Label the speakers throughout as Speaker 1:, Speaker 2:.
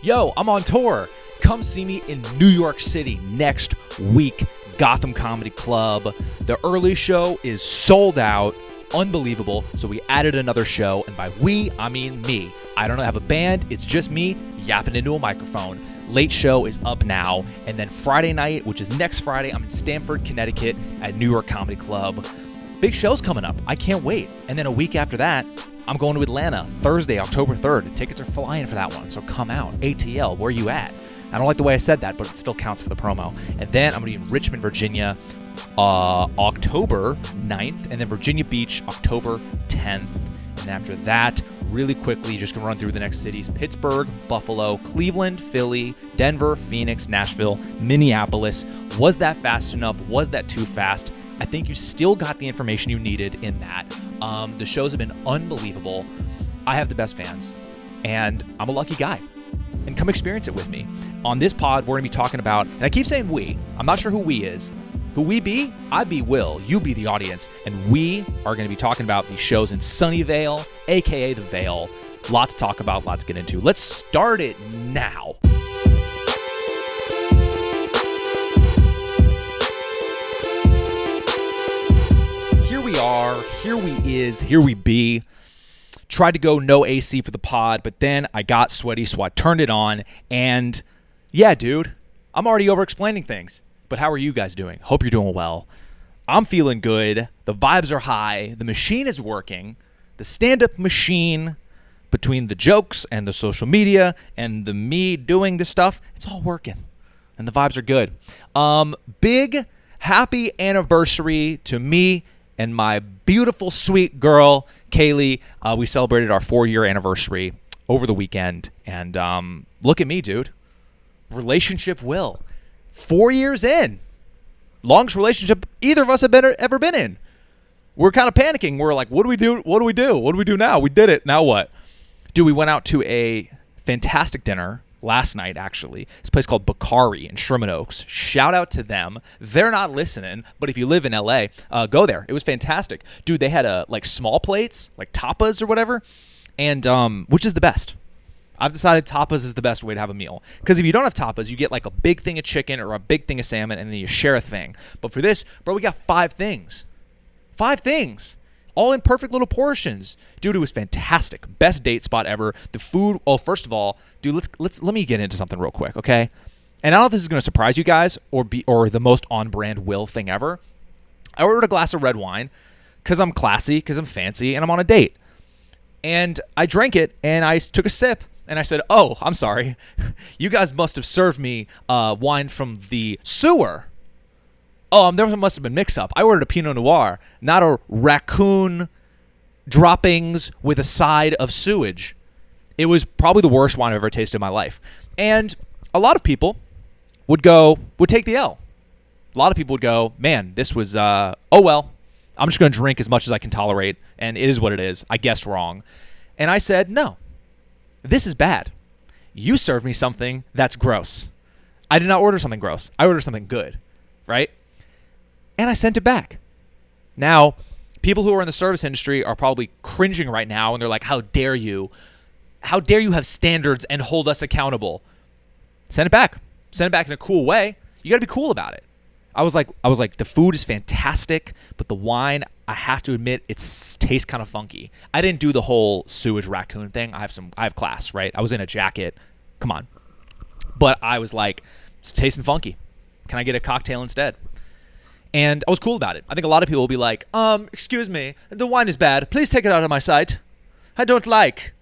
Speaker 1: Yo, I'm on tour. Come see me in New York City next week, Gotham Comedy Club. The early show is sold out. Unbelievable. So we added another show, and by we, I mean me. I don't have a band. It's just me yapping into a microphone. Late show is up now. And then Friday night, which is next Friday, I'm in Stamford, Connecticut at New York Comedy Club. Big show's coming up. I can't wait. And then a week after that, I'm going to Atlanta Thursday, October 3rd. Tickets are flying for that one, so come out. ATL, where you at? I don't like the way I said that, but it still counts for the promo. And then I'm going to be in Richmond, Virginia, October 9th, and then Virginia Beach, October 10th. And after that, really quickly, just going to run through the next cities: Pittsburgh, Buffalo, Cleveland, Philly, Denver, Phoenix, Nashville, Minneapolis. Was that fast enough? Was that too fast? I think you still got the information you needed in that. The shows have been unbelievable. I have the best fans, and I'm a lucky guy. And come experience it with me. On this pod, we're going to be talking about, and I keep saying we. I'm not sure who we is. Who we be? I be Will. You be the audience. And we are going to be talking about these shows in Sunnyvale, a.k.a. the Vale. Lots to talk about, lots to get into. Let's start it now. Here we are. Here we is. Here we be. Tried to go no AC for the pod, but then I got sweaty, so I turned it on. And yeah, dude, I'm already over-explaining things. But how are you guys doing? Hope you're doing well. I'm feeling good. The vibes are high. The machine is working. The stand-up machine, between the jokes and the social media and the me doing this stuff, it's all working. And the vibes are good. Big happy anniversary to me and my beautiful, sweet girl, Kaylee. We celebrated our 4-year anniversary over the weekend. And look at me, dude. Relationship Will. 4 years in. Longest relationship either of us have ever been in. We're kind of panicking. We're like, what do we do? What do we do? What do we do now? We did it. Now what? Dude, we went out to a fantastic dinner last night, actually. This place called Burkart in Sherman Oaks. Shout out to them. They're not listening, but if you live in LA, go there. It was fantastic. Dude, they had small plates, like tapas or whatever, and which is the best. I've decided tapas is the best way to have a meal. Because if you don't have tapas, you get like a big thing of chicken or a big thing of salmon, and then you share a thing. But for this, bro, we got 5 things. 5 things. All in perfect little portions. Dude, it was fantastic. Best date spot ever. The food, first of all, dude, let me get into something real quick, okay? And I don't know if this is going to surprise you guys or the most on-brand Will thing ever. I ordered a glass of red wine because I'm classy, because I'm fancy, and I'm on a date. And I drank it, and I took a sip. And I said, oh, I'm sorry. You guys must have served me wine from the sewer. Oh, there must have been mix-up. I ordered a Pinot Noir, not a raccoon droppings with a side of sewage. It was probably the worst wine I've ever tasted in my life. And a lot of people would take the L. A lot of people would go, man, this was, oh, well, I'm just going to drink as much as I can tolerate, and it is what it is. I guessed wrong. And I said, no. This is bad. You served me something that's gross. I did not order something gross. I ordered something good, right? And I sent it back. Now, people who are in the service industry are probably cringing right now, and they're like, how dare you? How dare you have standards and hold us accountable? Send it back. Send it back in a cool way. You got to be cool about it. I was like, the food is fantastic, but the wine, I have to admit, it tastes kind of funky. I didn't do the whole sewage raccoon thing. I have class, right? I was in a jacket. Come on. But I was like, it's tasting funky. Can I get a cocktail instead? And I was cool about it. I think a lot of people will be like, excuse me, the wine is bad. Please take it out of my sight. I don't like.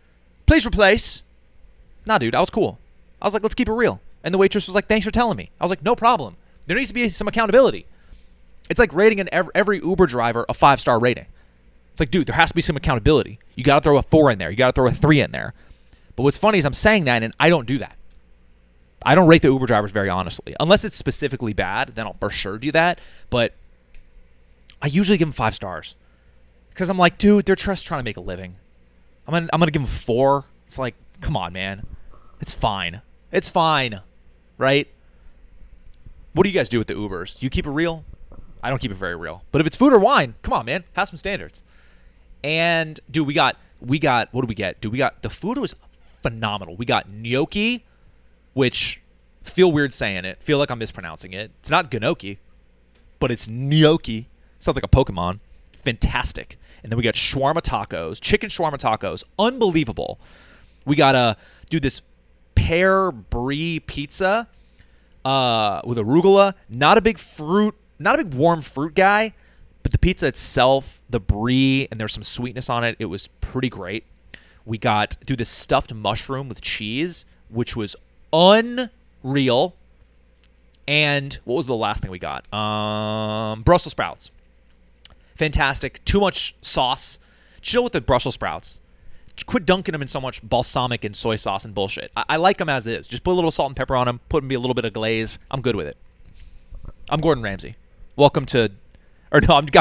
Speaker 1: Please replace. Nah, dude, I was cool. I was like, let's keep it real. And the waitress was like, thanks for telling me. I was like, no problem. There needs to be some accountability. It's like rating every Uber driver a 5-star rating. It's like, dude, there has to be some accountability. You got to throw a 4 in there. You got to throw a 3 in there. But what's funny is I'm saying that, and I don't do that. I don't rate the Uber drivers very honestly. Unless it's specifically bad, then I'll for sure do that. But I usually give them 5 stars. Because I'm like, dude, they're just trying to make a living. I'm gonna give them 4. It's like, come on, man. It's fine. It's fine. Right? What do you guys do with the Ubers? Do you keep it real? I don't keep it very real. But if it's food or wine, come on, man. Have some standards. And, dude, we got, what did we get? Dude, the food was phenomenal. We got gnocchi, which feel weird saying it. Feel like I'm mispronouncing it. It's not gnocchi, but it's gnocchi. Sounds like a Pokemon. Fantastic. And then we got shawarma tacos, chicken shawarma tacos. Unbelievable. We got this pear brie pizza with arugula. Not a big warm fruit guy, but the pizza itself, the brie, and there's some sweetness on it. It was pretty great. We got this stuffed mushroom with cheese, which was unreal. And what was the last thing we got? Brussels sprouts. Fantastic. Too much sauce. Chill with the Brussels sprouts. Quit dunking them in so much balsamic and soy sauce and bullshit. I like them as is. Just put a little salt and pepper on them. Put me a little bit of glaze. I'm good with it. I'm Gordon Ramsay. I'm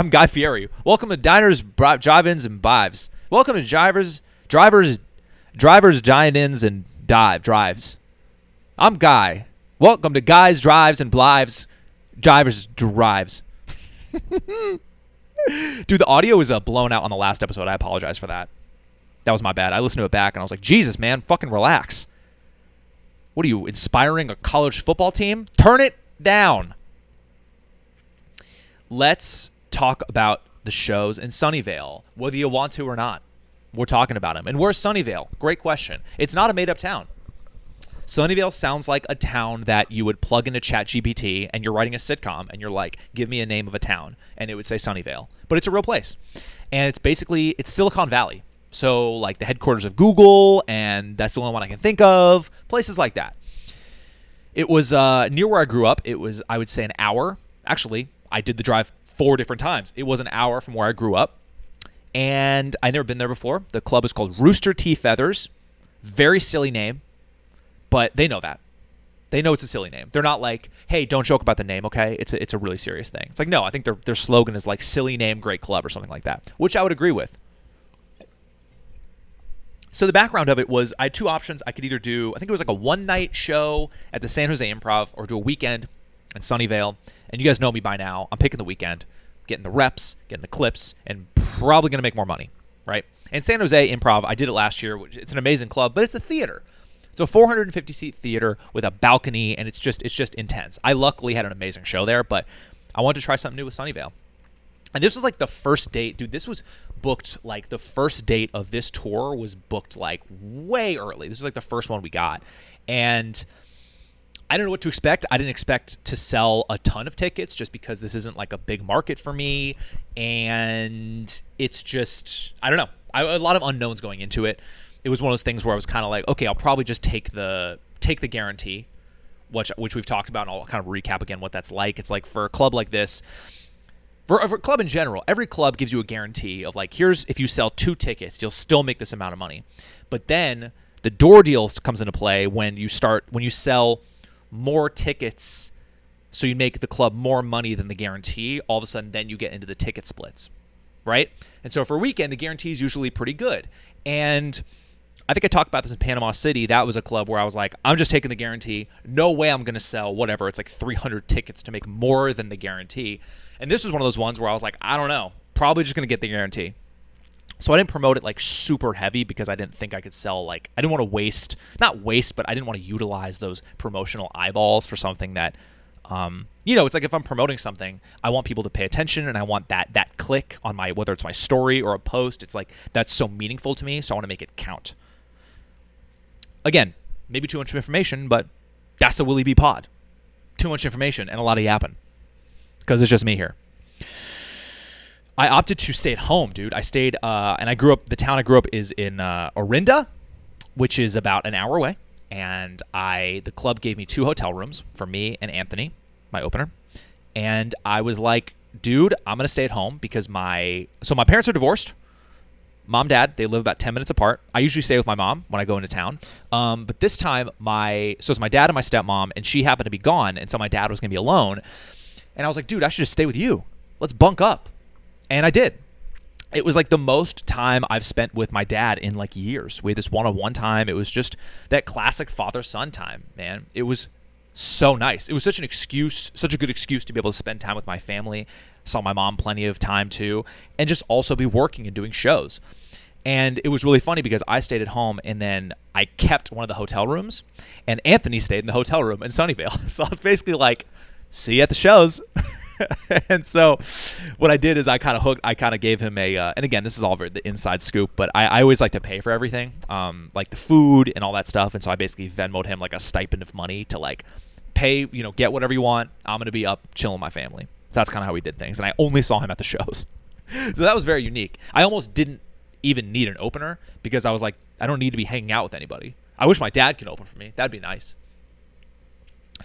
Speaker 1: Guy Fieri. Welcome to Diners, Drive-Ins, and Bives. Welcome to Drivers, Dine-Ins, and Drives. I'm Guy. Welcome to Guys, Drives, and Blives. Drivers, Drives. Dude, the audio was blown out on the last episode. I apologize for that. That was my bad. I listened to it back, and I was like, Jesus, man, fucking relax. What are you, inspiring a college football team? Turn it down. Let's talk about the shows in Sunnyvale, whether you want to or not. We're talking about them. And where's Sunnyvale? Great question. It's not a made-up town. Sunnyvale sounds like a town that you would plug into ChatGPT and you're writing a sitcom and you're like, give me a name of a town, and it would say Sunnyvale. But it's a real place. And it's Silicon Valley. So like the headquarters of Google, and that's the only one I can think of. Places like that. It was near where I grew up. It was, I would say, an hour. Actually, I did the drive 4 different times. It was an hour from where I grew up. And I'd never been there before. The club is called Rooster Tea Feathers. Very silly name. But they know that. They know it's a silly name. They're not like, hey, don't joke about the name, okay? It's a really serious thing. It's like, no, I think their slogan is like silly name, great club or something like that, which I would agree with. So the background of it was I had 2 options. I could either do, I think it was like a one-night show at the San Jose Improv or do a weekend in Sunnyvale. And you guys know me by now. I'm picking the weekend, getting the reps, getting the clips, and probably going to make more money, right? And San Jose Improv, I did it last year. It's an amazing club, but it's a theater. It's a 450-seat theater with a balcony, and it's just intense. I luckily had an amazing show there, but I wanted to try something new with Sunnyvale. And this was like the first date. Dude, this was booked, like the first date of this tour was booked like way early. This was like the first one we got. And I don't know what to expect. I didn't expect to sell a ton of tickets just because this isn't like a big market for me. And it's just, I don't know. A lot of unknowns going into it. It was one of those things where I was kind of like, okay, I'll probably just take the guarantee, which we've talked about, and I'll kind of recap again what that's like. It's like for a club like this, for a club in general, every club gives you a guarantee of like, here's, if you sell 2 tickets, you'll still make this amount of money. But then the door deal comes into play when you sell more tickets, so you make the club more money than the guarantee. All of a sudden, then you get into the ticket splits, right? And so for a weekend, the guarantee is usually pretty good. And I think I talked about this in Panama City. That was a club where I was like, I'm just taking the guarantee. No way I'm going to sell whatever. It's like 300 tickets to make more than the guarantee. And this was one of those ones where I was like, I don't know. Probably just going to get the guarantee. So I didn't promote it like super heavy because I didn't think I could sell like, I didn't want to but I didn't want to utilize those promotional eyeballs for something that, it's like if I'm promoting something, I want people to pay attention and I want that click on my, whether it's my story or a post, it's like, that's so meaningful to me. So I want to make it count. Again, maybe too much information, but that's the Willie B pod. Too much information and a lot of yapping because it's just me here. I opted to stay at home, dude. I stayed, and I grew up, the town I grew up is in Orinda, which is about an hour away. And the club gave me 2 hotel rooms for me and Anthony, my opener. And I was like, dude, I'm going to stay at home because my parents are divorced. Mom, dad, they live about 10 minutes apart. I usually stay with my mom when I go into town. But this time, it's my dad and my stepmom, and she happened to be gone. And so my dad was going to be alone. And I was like, dude, I should just stay with you. Let's bunk up. And I did. It was like the most time I've spent with my dad in like years. We had this one-on-one time. It was just that classic father-son time, man. It was so nice. It was such a good excuse to be able to spend time with my family. Saw my mom plenty of time too, and just also be working and doing shows. And it was really funny because I stayed at home and then I kept one of the hotel rooms, and Anthony stayed in the hotel room in Sunnyvale. So I was basically like, see you at the shows. And so what I did is I kind of gave him a, and again, this is all the inside scoop, but I always like to pay for everything, like the food and all that stuff. And so I basically Venmo'd him like a stipend of money to like pay, get whatever you want. I'm going to be up chilling with my family. So that's kind of how we did things. And I only saw him at the shows. So that was very unique. I almost didn't even need an opener because I was like, I don't need to be hanging out with anybody. I wish my dad could open for me. That'd be nice.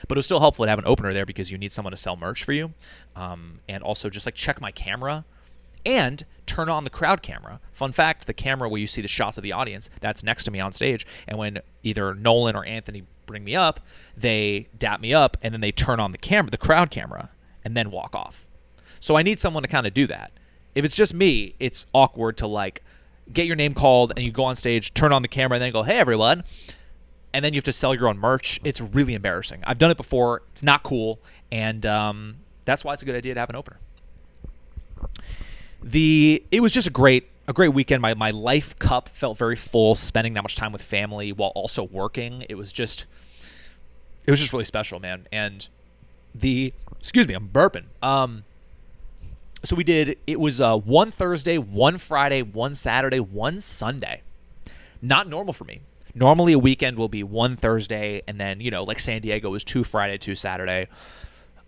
Speaker 1: But it was still helpful to have an opener there because you need someone to sell merch for you. And also just like check my camera and turn on the crowd camera. Fun fact, the camera where you see the shots of the audience, that's next to me on stage. And when either Nolan or Anthony bring me up, they dap me up and then they turn on the camera, the crowd camera, and then walk off. So I need someone to kind of do that. If it's just me, it's awkward to like get your name called and you go on stage, turn on the camera, and then go, hey, everyone. And then you have to sell your own merch. It's really embarrassing. I've done it before. It's not cool. And that's why it's a good idea to have an opener. It was just a great weekend. My life cup felt very full, spending that much time with family while also working. It was just really special, man. And excuse me, I'm burping. So it was one Thursday, one Friday, one Saturday, one Sunday. Not normal for me. Normally a weekend will be one Thursday and then, like San Diego was 2 Friday, 2 Saturday,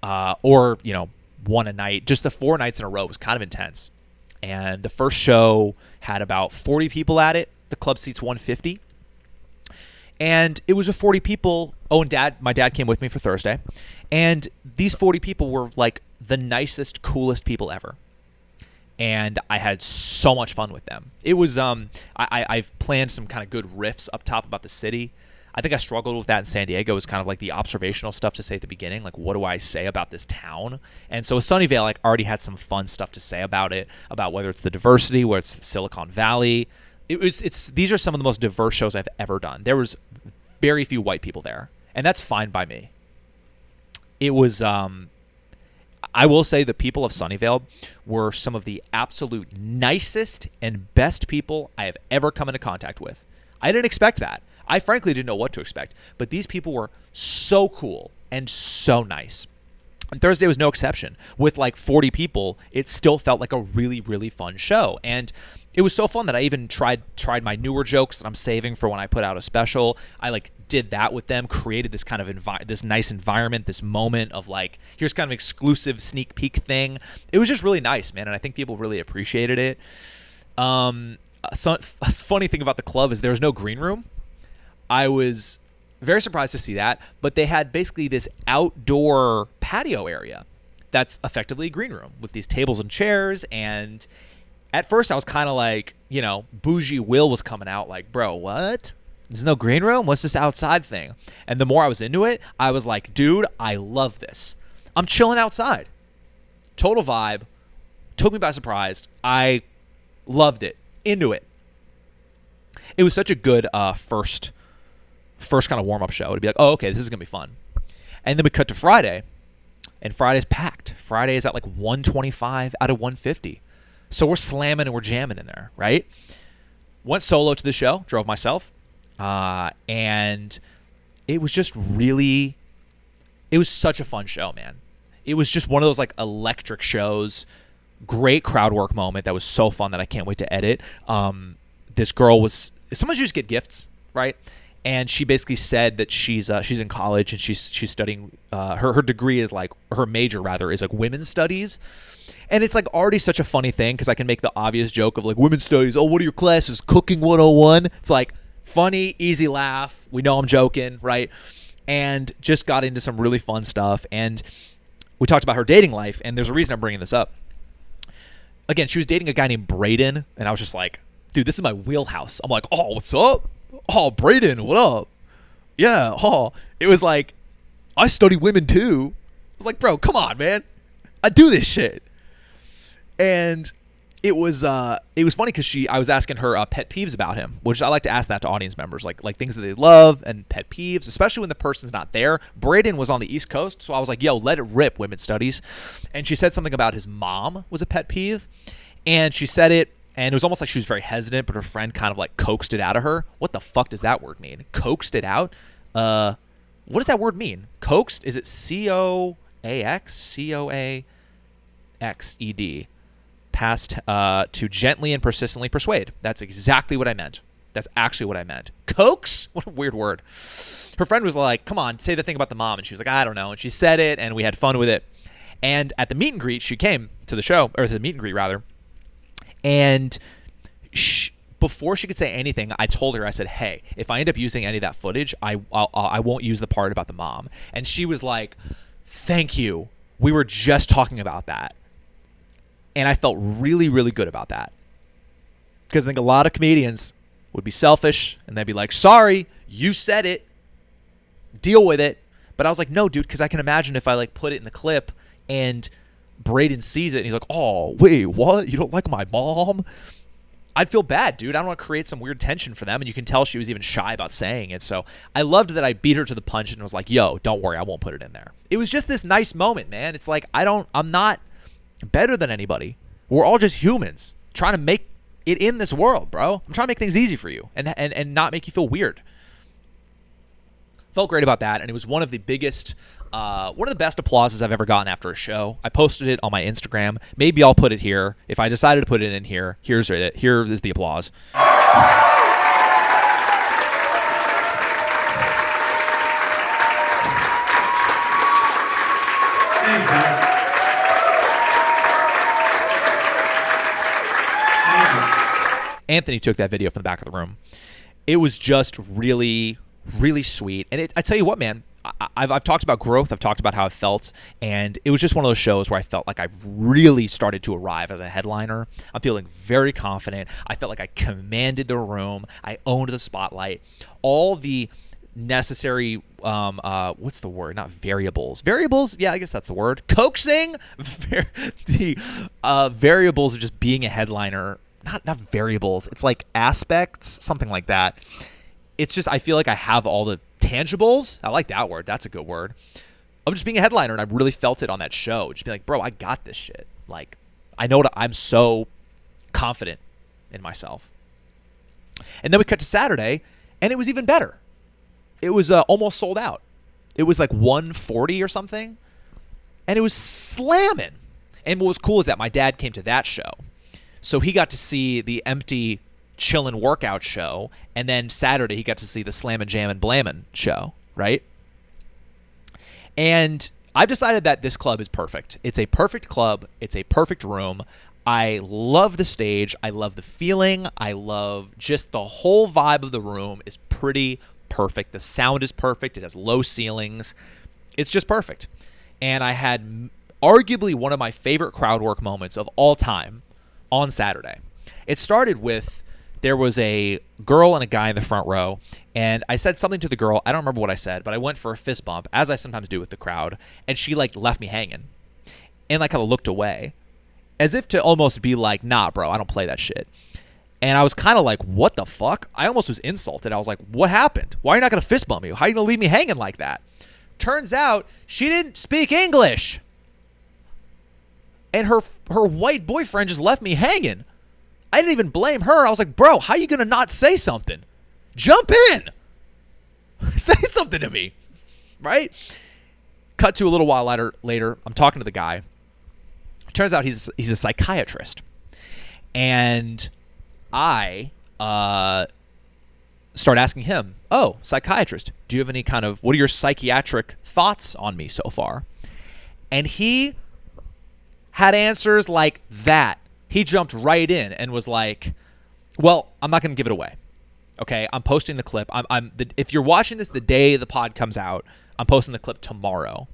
Speaker 1: or, one a night. Just the 4 nights in a row was kind of intense. And the first show had about 40 people at it. The club seats 150. And it was a 40 people. Oh, and my dad came with me for Thursday. And these 40 people were like the nicest, coolest people ever. And I had so much fun with them. It was, I've planned some kind of good riffs up top about the city. I think I struggled with that in San Diego. It was kind of like the observational stuff to say at the beginning. Like, what do I say about this town? And so Sunnyvale, like, already had some fun stuff to say about it, about whether it's the diversity, whether it's Silicon Valley. These are some of the most diverse shows I've ever done. There was very few white people there, and that's fine by me. It was, I will say the people of Sunnyvale were some of the absolute nicest and best people I have ever come into contact with. I didn't expect that. I frankly didn't know what to expect, but these people were so cool and so nice. And Thursday was no exception. With like 40 people, it still felt like a really, really fun show. And it was so fun that I even tried my newer jokes that I'm saving for when I put out a special. I like did that with them, created this kind of this nice environment, this moment of like, here's kind of exclusive sneak peek thing. It was just really nice, man, and I think people really appreciated it. A funny thing about the club is there was no green room. I was very surprised to see that, but they had basically this outdoor patio area that's effectively a green room with these tables and chairs. And at first I was kind of like, bougie Will was coming out like, bro, what? There's no green room? What's this outside thing? And the more I was into it, I was like, dude, I love this. I'm chilling outside. Total vibe. Took me by surprise. I loved it. Into it. It was such a good first kind of warm-up show to be like, oh, okay, this is going to be fun. And then we cut to Friday, and Friday's packed. Friday is at like 125 out of 150. So we're slamming and we're jamming in there, right? Went solo to the show, drove myself, and it was just really, it was such a fun show, man. It was just one of those like electric shows, great crowd work moment that was so fun that I can't wait to edit. This girl was, sometimes you just get gifts, right? And she basically said that she's in college and she's studying, her degree is like, her major rather is like women's studies. And it's like already such a funny thing because I can make the obvious joke of like women's studies. Oh, what are your classes? Cooking 101. It's like funny, easy laugh. We know I'm joking, right? And just got into some really fun stuff. And we talked about her dating life. And there's a reason I'm bringing this up. Again, she was dating a guy named Braden. And I was just like, dude, this is my wheelhouse. I'm like, oh, what's up? Oh, Braden, what up? Yeah, oh. It was like, I study women too. I was like, bro, come on, man. I do this shit. And it was funny because I was asking her pet peeves about him, which I like to ask that to audience members, like things that they love and pet peeves, especially when the person's not there. Braden was on the East Coast, so I was like, yo, let it rip, women's studies. And she said something about his mom was a pet peeve, and she said it, And it was almost like she was very hesitant, but her friend kind of like coaxed it out of her. What the fuck does that word mean? Coaxed it out? What does that word mean? Coaxed? Is it C-O-A-X? C-O-A-X-E-D. Past to gently and persistently persuade. That's exactly what I meant. That's actually what I meant. Coax? What a weird word. Her friend was like, come on, say the thing about the mom. And she was like, I don't know. And she said it, and we had fun with it. And at the meet and greet, she came to the show, or to the meet and greet, rather. And before she could say anything, I told her, I said, hey, if I end up using any of that footage, I won't use the part about the mom. And she was like, thank you. We were just talking about that. And I felt really, really good about that. Because I think a lot of comedians would be selfish, and they'd be like, sorry, you said it. Deal with it. But I was like, no, dude, because I can imagine if I like put it in the clip and Braden sees it and he's like, oh, wait, what? You don't like my mom? I'd feel bad, dude. I don't want to create some weird tension for them. And you can tell she was even shy about saying it. So I loved that I beat her to the punch and was like, yo, don't worry, I won't put it in there. It was just this nice moment, man. It's like, I'm not better than anybody. We're all just humans trying to make it in this world, bro. I'm trying to make things easy for you and not make you feel weird. Felt great about that, and it was one of the biggest, one of the best applauses I've ever gotten after a show. I posted it on my Instagram. Maybe I'll put it here. If I decided to put it in here, here's it. Here is the applause.
Speaker 2: Thanks, guys.
Speaker 1: Anthony took that video from the back of the room. It was just really, really sweet. And I tell you what, man, I've talked about growth. I've talked about how I felt. And it was just one of those shows where I felt like I've really started to arrive as a headliner. I'm feeling very confident. I felt like I commanded the room. I owned the spotlight. All the necessary, what's the word? Not variables. Variables? Yeah, I guess that's the word. Coaxing? The variables of just being a headliner. Not variables. It's like aspects, something like that. It's just, I feel like I have all the tangibles. I like that word. That's a good word. Of just being a headliner, and I really felt it on that show. Just be like, bro, I got this shit. Like, I know I'm so confident in myself. And then we cut to Saturday, and it was even better. It was almost sold out. It was like 140 or something, and it was slamming. And what was cool is that my dad came to that show. So he got to see the empty chillin' workout show, and then Saturday he got to see the slammin' jammin' blammin' show, right? And I've decided that this club is perfect. It's a perfect club. It's a perfect room. I love the stage. I love the feeling. I love just the whole vibe of the room is pretty perfect. The sound is perfect. It has low ceilings. It's just perfect. And I had arguably one of my favorite crowd work moments of all time on Saturday. It started with, there was a girl and a guy in the front row, and I said something to the girl. I don't remember what I said, but I went for a fist bump, as I sometimes do with the crowd, and she like left me hanging and like kind of looked away as if to almost be like, nah, bro, I don't play that shit. And I was kind of like, what the fuck? I almost was insulted. I was like, what happened? Why are you not going to fist bump me? How are you going to leave me hanging like that? Turns out she didn't speak English. And her white boyfriend just left me hanging. I didn't even blame her. I was like, bro, how you going to not say something? Jump in. Say something to me. Right? Cut to a little while later, I'm talking to the guy. Turns out he's a psychiatrist. And I start asking him, oh, psychiatrist, do you have any kind of, what are your psychiatric thoughts on me so far? And he had answers like that. He jumped right in and was like, well, I'm not going to give it away. Okay, I'm posting the clip. If you're watching this the day the pod comes out, I'm posting the clip tomorrow.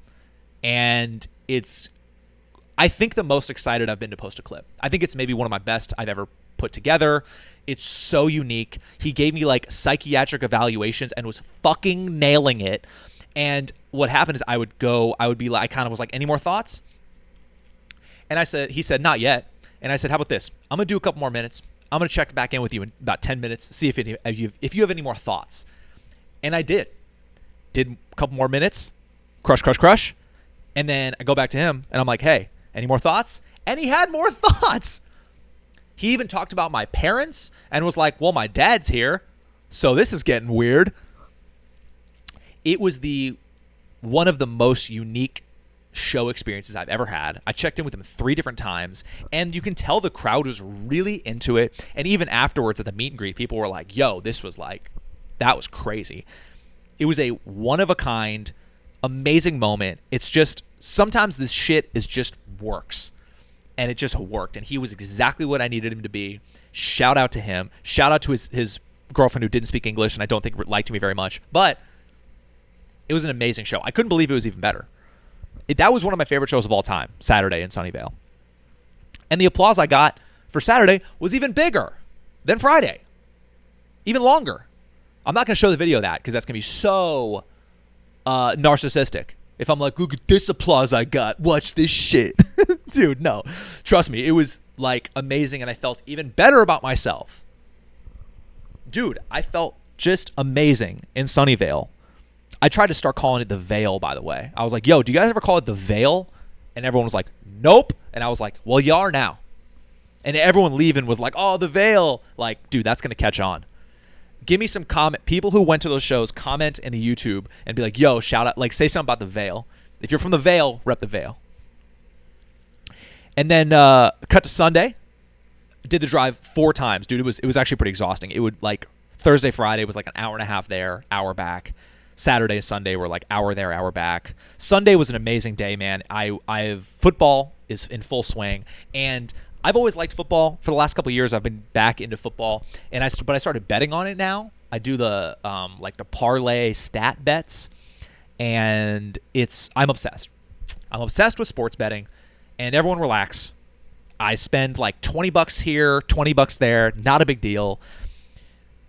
Speaker 1: And it's, I think, the most excited I've been to post a clip. I think it's maybe one of my best I've ever put together. It's so unique. He gave me like psychiatric evaluations and was fucking nailing it. And what happened is I would be like, I kind of was like, any more thoughts? And he said, not yet. And I said, how about this? I'm going to do a couple more minutes. I'm going to check back in with you in about 10 minutes, see if you have any more thoughts. And I did. Did a couple more minutes, crush. And then I go back to him and I'm like, hey, any more thoughts? And he had more thoughts. He even talked about my parents and was like, well, my dad's here, so this is getting weird. It was one of the most unique show experiences I've ever had. I checked in with him 3 different times, and you can tell the crowd was really into it. And even afterwards at the meet and greet, people were like, yo, that was crazy. It was a one-of-a-kind, amazing moment. It's just, sometimes this shit just works. And it just worked. And he was exactly what I needed him to be. Shout out to him. Shout out to his girlfriend who didn't speak English and I don't think liked me very much. But it was an amazing show. I couldn't believe it was even better. That was one of my favorite shows of all time, Saturday in Sunnyvale. And the applause I got for Saturday was even bigger than Friday. Even longer. I'm not going to show the video of that because that's going to be so narcissistic. If I'm like, look at this applause I got. Watch this shit. Dude, no. Trust me, it was like amazing and I felt even better about myself. Dude, I felt just amazing in Sunnyvale. I tried to start calling it the Vale, by the way. I was like, yo, do you guys ever call it the Vale? And everyone was like, nope. And I was like, well, you are now. And everyone leaving was like, oh, the Vale. Like, dude, that's going to catch on. Give me some comment. People who went to those shows, comment in the YouTube and be like, yo, shout out, like say something about the Vale. If you're from the Vale, rep the Vale. And then cut to Sunday. Did the drive 4 times. Dude, it was actually pretty exhausting. It would like Thursday, Friday was like an hour and a half there, hour back. Saturday and Sunday were like hour there, hour back. Sunday was an amazing day, man. Football is in full swing, and I've always liked football. For the last couple of years, I've been back into football, but I started betting on it now. I do the like the parlay stat bets, and I'm obsessed. I'm obsessed with sports betting, and everyone relax. I spend like $20 here, $20 there, not a big deal.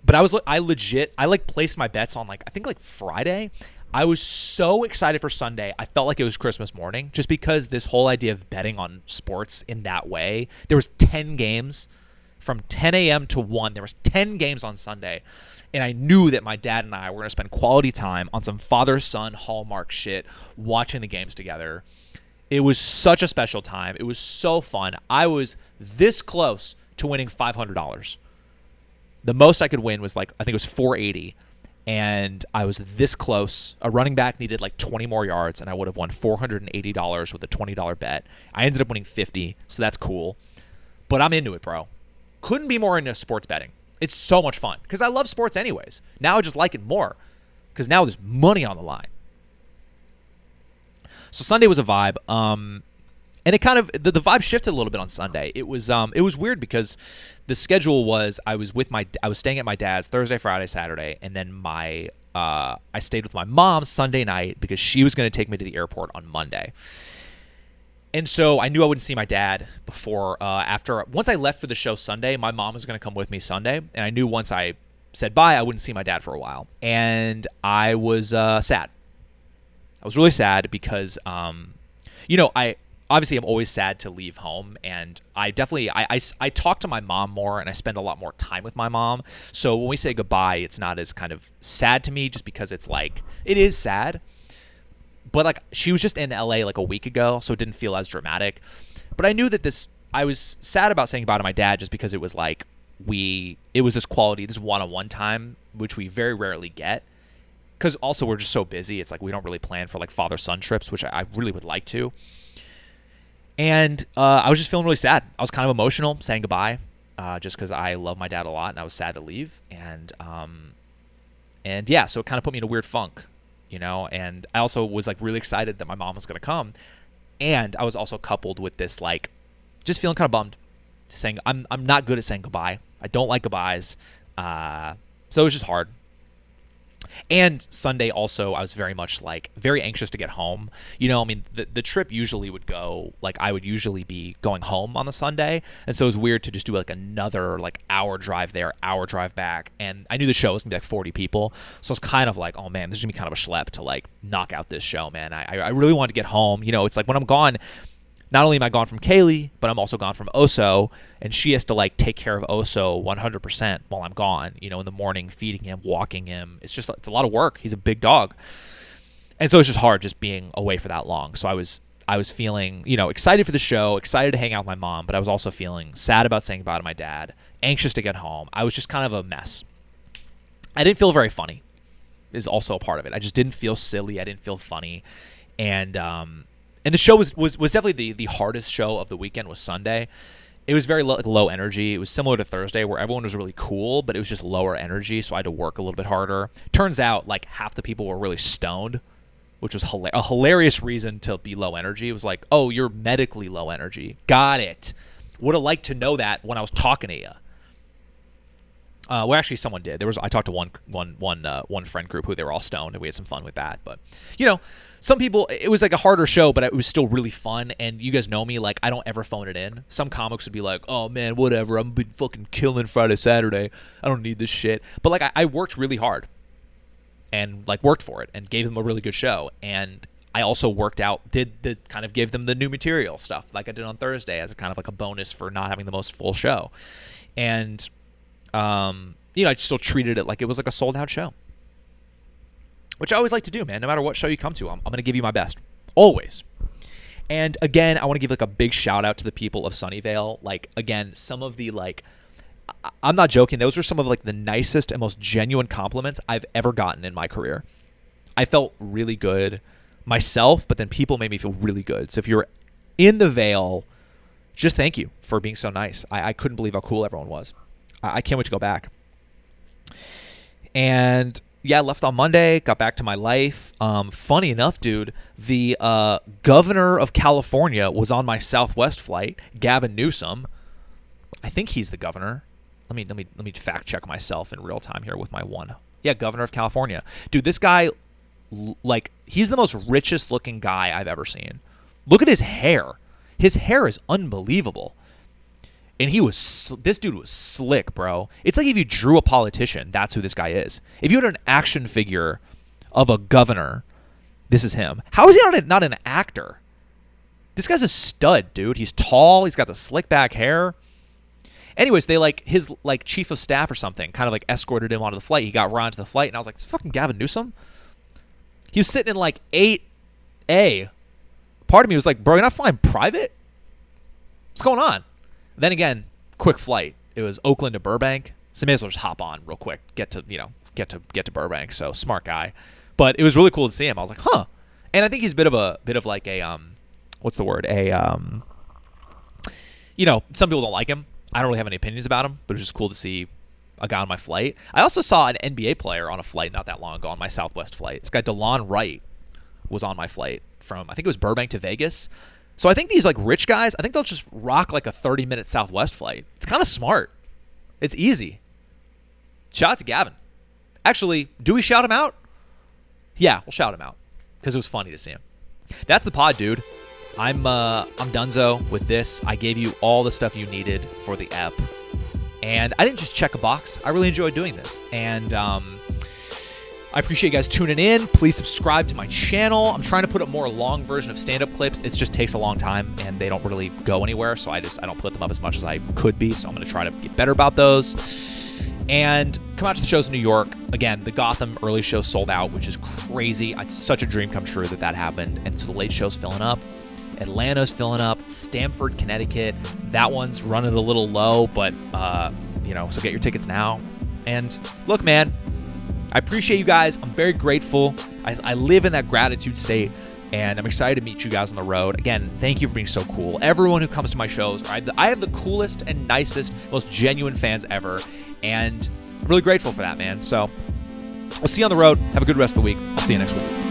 Speaker 1: But I placed my bets on I think Friday. I was so excited for Sunday. I felt like it was Christmas morning just because this whole idea of betting on sports in that way. There was 10 games from 10 a.m. to 1. There was 10 games on Sunday. And I knew that my dad and I were going to spend quality time on some father-son Hallmark shit watching the games together. It was such a special time. It was so fun. I was this close to winning $500. The most I could win was I think it was $480, and I was this close. A running back needed 20 more yards, and I would have won $480 with a $20 bet. I ended up winning $50, so that's cool. But I'm into it, bro. Couldn't be more into sports betting. It's so much fun because I love sports anyways. Now I just like it more because now there's money on the line. So Sunday was a vibe. And it kind of the vibe shifted a little bit on Sunday. It was weird because the schedule was I was staying at my dad's Thursday, Friday, Saturday, and then I stayed with my mom Sunday night because she was going to take me to the airport on Monday. And so I knew I wouldn't see my dad before once I left for the show Sunday, my mom was going to come with me Sunday, and I knew once I said bye, I wouldn't see my dad for a while, and I was sad. I was really sad because Obviously, I'm always sad to leave home, and I talk to my mom more, and I spend a lot more time with my mom. So when we say goodbye, it's not as kind of sad to me, just because it's it is sad. But she was just in LA a week ago, so it didn't feel as dramatic. But I knew that I was sad about saying goodbye to my dad, just because it was it was this quality, this one-on-one time, which we very rarely get. Because also we're just so busy, it's we don't really plan for father-son trips, which I really would like to. And I was just feeling really sad. I was kind of emotional saying goodbye, just because I love my dad a lot, and I was sad to leave. And yeah, so it kind of put me in a weird funk, And I also was really excited that my mom was going to come, and I was also coupled with this just feeling kind of bummed, saying I'm not good at saying goodbye. I don't like goodbyes, so it was just hard. And Sunday also, I was very much very anxious to get home. The trip usually would go, I would usually be going home on the Sunday. And so it was weird to just do another hour drive there, hour drive back. And I knew the show was going to be 40 people. So I was kind of oh man, this is going to be kind of a schlep to knock out this show, man. I really wanted to get home. It's when I'm gone, not only am I gone from Kaylee, but I'm also gone from Oso, and she has to take care of Oso 100% while I'm gone. In the morning, feeding him, walking him. It's a lot of work. He's a big dog, and so it's just hard just being away for that long. So I was feeling, excited for the show, excited to hang out with my mom, but I was also feeling sad about saying goodbye to my dad, anxious to get home. I was just kind of a mess. I didn't feel very funny is also a part of it. I just didn't feel silly. I didn't feel funny. And the show was definitely the hardest show of the weekend was Sunday. It was very low energy. It was similar to Thursday where everyone was really cool, but it was just lower energy, so I had to work a little bit harder. Turns out, like, half the people were really stoned, which was a hilarious reason to be low energy. It was like, oh, you're medically low energy. Got it. Would have liked to know that when I was talking to you. Well, actually, someone did. I talked to one friend group who they were all stoned, and we had some fun with that. But, some people, it was like a harder show, but it was still really fun. And you guys know me, like, I don't ever phone it in. Some comics would be like, oh, man, whatever. I've been fucking killing Friday, Saturday. I don't need this shit. But, like, I worked really hard and, like, worked for it and gave them a really good show. And I also worked out, gave them the new material stuff like I did on Thursday as a kind of like a bonus for not having the most full show. And, I still treated it like it was like a sold out show, which I always like to do, man. No matter what show you come to, I'm going to give you my best. Always. And again, I want to give like a big shout out to the people of Sunnyvale. Like, again, some of the, like, I'm not joking. Those are some of like the nicest and most genuine compliments I've ever gotten in my career. I felt really good myself, but then people made me feel really good. So if you're in the Vale, just thank you for being so nice. I couldn't believe how cool everyone was. I can't wait to go back. And yeah, left on Monday, got back to my life. Funny enough, dude, the governor of California was on my Southwest flight, Gavin Newsom. I think he's the governor. Let me fact check myself in real time here with my one. Yeah, governor of California. Dude, this guy, like, he's the most richest looking guy I've ever seen. Look at his hair. His hair is unbelievable. And this dude was slick, bro. It's like if you drew a politician, that's who this guy is. If you had an action figure of a governor, this is him. How is he not an actor? This guy's a stud, dude. He's tall. He's got the slick back hair. Anyways, they his chief of staff or something kind of like escorted him onto the flight. He got right onto the flight, and I was like, "It's fucking Gavin Newsom." He was sitting in like 8A. Part of me was like, "Bro, you're not flying private? What's going on?" Then again, quick flight. It was Oakland to Burbank. So may as well just hop on real quick, get to Burbank. So smart guy. But it was really cool to see him. I was like, huh. And I think he's a bit of like a what's the word? Some people don't like him. I don't really have any opinions about him, but it was just cool to see a guy on my flight. I also saw an NBA player on a flight not that long ago on my Southwest flight. This guy DeLon Wright was on my flight from, I think it was Burbank to Vegas. So I think these like rich guys, I think they'll just rock like a 30-minute Southwest flight. It's kind of smart. It's easy. Shout out to Gavin. Actually, do we shout him out? Yeah, we'll shout him out because it was funny to see him. That's the pod, dude. I'm donezo with this. I gave you all the stuff you needed for the ep. And I didn't just check a box. I really enjoyed doing this. And I appreciate you guys tuning in. Please subscribe to my channel. I'm trying to put up more long version of stand-up clips. It just takes a long time, and they don't really go anywhere, so I don't put them up as much as I could be, so I'm going to try to get better about those. And come out to the shows in New York. Again, the Gotham early show sold out, which is crazy. It's such a dream come true that happened, and so the late show's filling up. Atlanta's filling up. Stamford, Connecticut, that one's running a little low, but, so get your tickets now. And look, man, I appreciate you guys. I'm very grateful. I live in that gratitude state, and I'm excited to meet you guys on the road. Again, thank you for being so cool. Everyone who comes to my shows, I have the coolest and nicest, most genuine fans ever, and I'm really grateful for that, man. So I'll see you on the road. Have a good rest of the week. I'll see you next week.